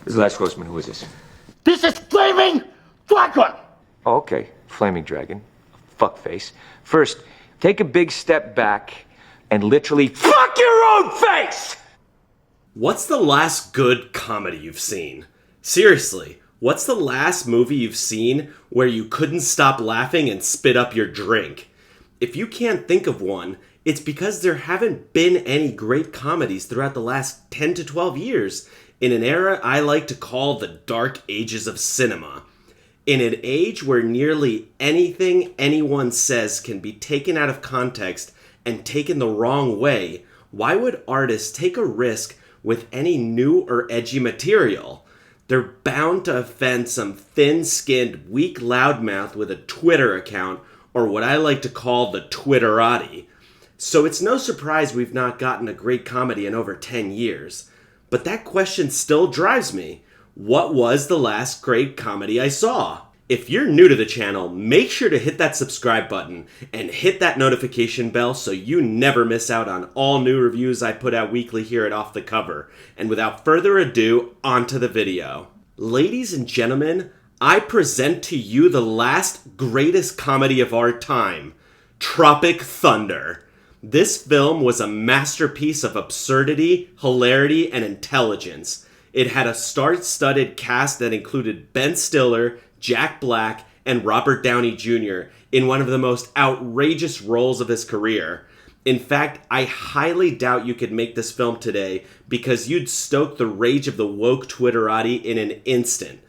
This is Les Grossman. Who is this? This is Flaming Dragon! Oh, okay. Flaming Dragon. Fuckface. First, take a big step back and literally fuck your own face! What's the last good comedy you've seen? Seriously, what's the last movie you've seen where you couldn't stop laughing and spit up your drink? If you can't think of one, it's because there haven't been any great comedies throughout the last 10 to 12 years in an era I like to call the dark ages of cinema. In an age where nearly anything anyone says can be taken out of context and taken the wrong way, why would artists take a risk with any new or edgy material? They're bound to offend some thin-skinned, weak loudmouth with a Twitter account, or what I like to call the Twitterati. So it's no surprise we've not gotten a great comedy in over 10 years. But that question still drives me. What was the last great comedy I saw? If you're new to the channel, make sure to hit that subscribe button and hit that notification bell so you never miss out on all new reviews I put out weekly here at Off the Cover. And without further ado, onto the video. Ladies and gentlemen, I present to you the last greatest comedy of our time, Tropic Thunder. This film was a masterpiece of absurdity, hilarity, and intelligence. It had a star-studded cast that included Ben Stiller, Jack Black, and Robert Downey Jr. in one of the most outrageous roles of his career. In fact, I highly doubt you could make this film today because you'd stoke the rage of the woke Twitterati in an instant.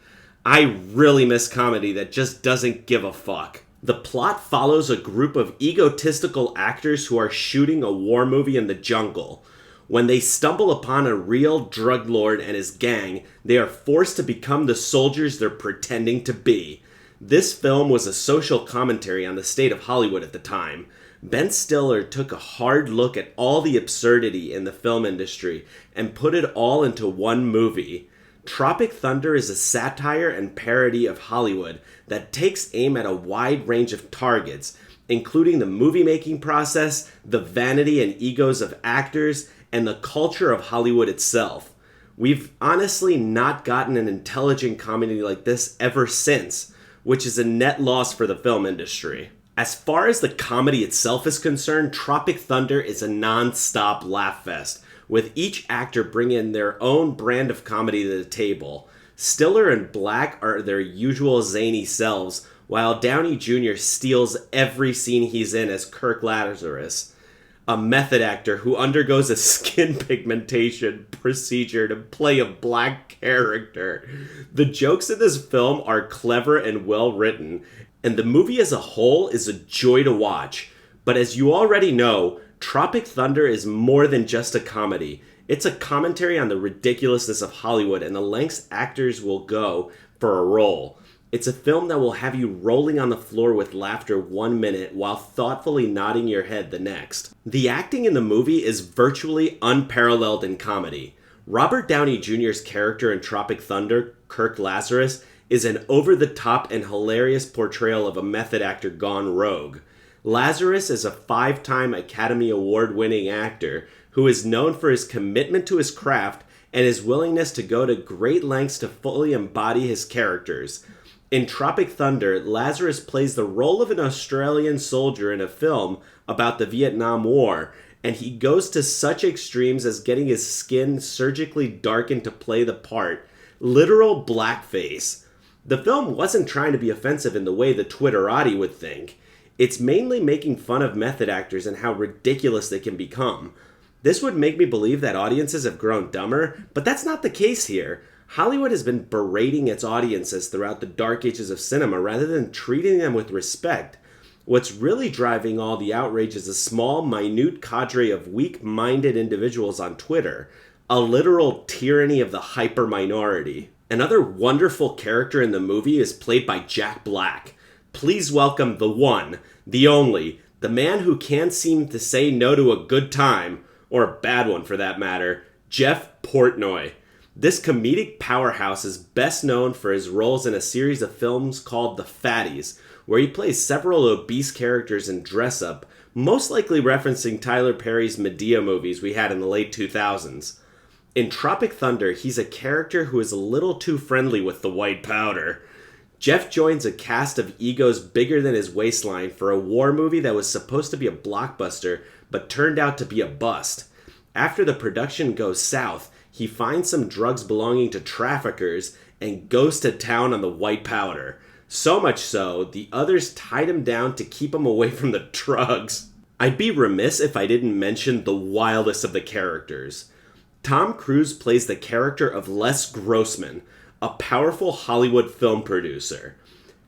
I really miss comedy that just doesn't give a fuck. The plot follows a group of egotistical actors who are shooting a war movie in the jungle. When they stumble upon a real drug lord and his gang, they are forced to become the soldiers they're pretending to be. This film was a social commentary on the state of Hollywood at the time. Ben Stiller took a hard look at all the absurdity in the film industry and put it all into one movie. Tropic Thunder is a satire and parody of Hollywood that takes aim at a wide range of targets, including the movie-making process, the vanity and egos of actors, and the culture of Hollywood itself. We've honestly not gotten an intelligent comedy like this ever since, which is a net loss for the film industry. As far as the comedy itself is concerned, Tropic Thunder is a non-stop laugh fest, with each actor bringing their own brand of comedy to the table. Stiller and Black are their usual zany selves, while Downey Jr. steals every scene he's in as Kirk Lazarus, a method actor who undergoes a skin pigmentation procedure to play a black character. The jokes in this film are clever and well written, and the movie as a whole is a joy to watch. But as you already know, Tropic Thunder is more than just a comedy. It's a commentary on the ridiculousness of Hollywood and the lengths actors will go for a role. It's a film that will have you rolling on the floor with laughter 1 minute while thoughtfully nodding your head the next. The acting in the movie is virtually unparalleled in comedy. Robert Downey Jr.'s character in Tropic Thunder, Kirk Lazarus, is an over-the-top and hilarious portrayal of a method actor gone rogue. Lazarus is a 5-time Academy Award-winning actor who is known for his commitment to his craft and his willingness to go to great lengths to fully embody his characters. In Tropic Thunder, Lazarus plays the role of an Australian soldier in a film about the Vietnam War, and he goes to such extremes as getting his skin surgically darkened to play the part. Literal blackface. The film wasn't trying to be offensive in the way the Twitterati would think. It's mainly making fun of method actors and how ridiculous they can become. This would make me believe that audiences have grown dumber, but that's not the case here. Hollywood has been berating its audiences throughout the dark ages of cinema rather than treating them with respect. What's really driving all the outrage is a small, minute cadre of weak-minded individuals on Twitter, a literal tyranny of the hyper-minority. Another wonderful character in the movie is played by Jack Black. Please welcome the one, the only, the man who can't seem to say no to a good time, or a bad one for that matter, Jeff Portnoy. This comedic powerhouse is best known for his roles in a series of films called The Fatties, where he plays several obese characters in Dress Up, most likely referencing Tyler Perry's Medea movies we had in the late 2000s. In Tropic Thunder, he's a character who is a little too friendly with the white powder. Jeff joins a cast of egos bigger than his waistline for a war movie that was supposed to be a blockbuster, but turned out to be a bust. After the production goes south, he finds some drugs belonging to traffickers and goes to town on the white powder. So much so, the others tied him down to keep him away from the drugs. I'd be remiss if I didn't mention the wildest of the characters. Tom Cruise plays the character of Les Grossman, a powerful Hollywood film producer.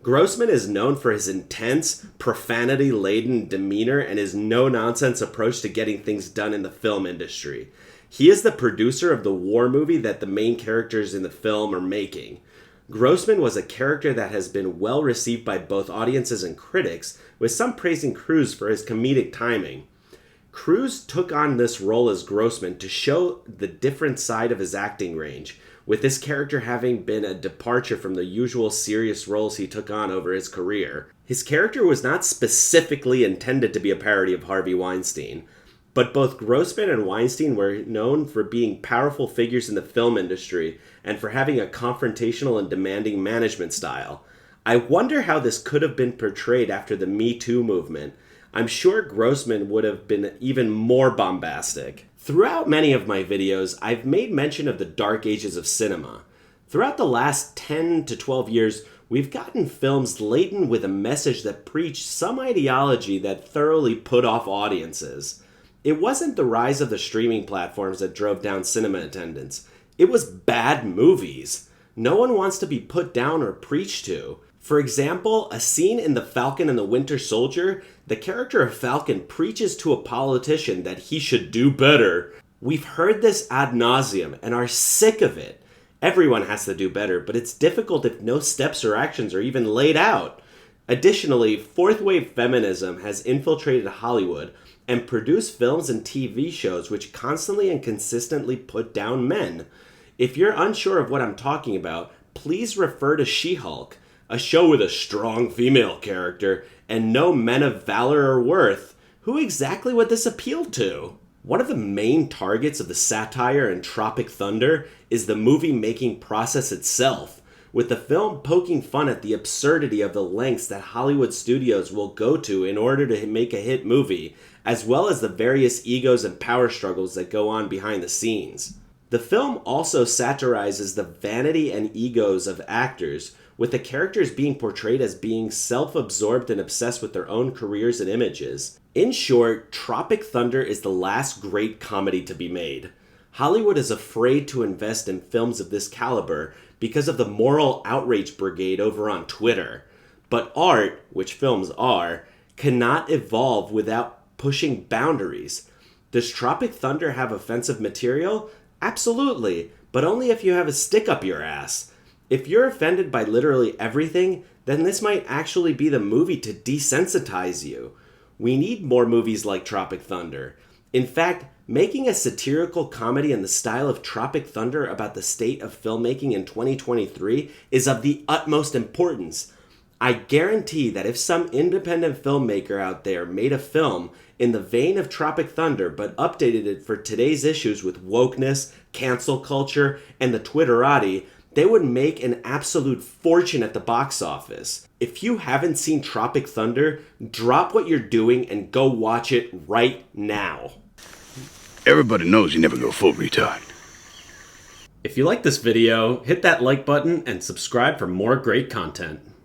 Grossman is known for his intense, profanity-laden demeanor and his no-nonsense approach to getting things done in the film industry. He is the producer of the war movie that the main characters in the film are making. Grossman was a character that has been well received by both audiences and critics, with some praising Cruise for his comedic timing. Cruise took on this role as Grossman to show the different side of his acting range, with this character having been a departure from the usual serious roles he took on over his career. His character was not specifically intended to be a parody of Harvey Weinstein, but both Grossman and Weinstein were known for being powerful figures in the film industry and for having a confrontational and demanding management style. I wonder how this could have been portrayed after the Me Too movement. I'm sure Grossman would have been even more bombastic. Throughout many of my videos, I've made mention of the dark ages of cinema. Throughout the last 10 to 12 years, we've gotten films laden with a message that preached some ideology that thoroughly put off audiences. It wasn't the rise of the streaming platforms that drove down cinema attendance. It was bad movies. No one wants to be put down or preached to. For example, a scene in The Falcon and the Winter Soldier, the character of Falcon preaches to a politician that he should do better. We've heard this ad nauseum and are sick of it. Everyone has to do better, but it's difficult if no steps or actions are even laid out. Additionally, fourth wave feminism has infiltrated Hollywood and produced films and TV shows which constantly and consistently put down men. If you're unsure of what I'm talking about, please refer to She-Hulk, a show with a strong female character and no men of valor or worth. Who exactly would this appeal to? One of the main targets of the satire in Tropic Thunder is the movie-making process itself, with the film poking fun at the absurdity of the lengths that Hollywood studios will go to in order to make a hit movie, as well as the various egos and power struggles that go on behind the scenes. The film also satirizes the vanity and egos of actors, with the characters being portrayed as being self-absorbed and obsessed with their own careers and images. In short, Tropic Thunder is the last great comedy to be made. Hollywood is afraid to invest in films of this caliber because of the moral outrage brigade over on Twitter. But art, which films are, cannot evolve without pushing boundaries. Does Tropic Thunder have offensive material? Absolutely, but only if you have a stick up your ass. If you're offended by literally everything, then this might actually be the movie to desensitize you. We need more movies like Tropic Thunder. In fact, making a satirical comedy in the style of Tropic Thunder about the state of filmmaking in 2023 is of the utmost importance. I guarantee that if some independent filmmaker out there made a film in the vein of Tropic Thunder but updated it for today's issues with wokeness, cancel culture, and the Twitterati, they would make an absolute fortune at the box office. If you haven't seen Tropic Thunder, drop what you're doing and go watch it right now. Everybody knows you never go full retard. If you like this video, hit that like button and subscribe for more great content.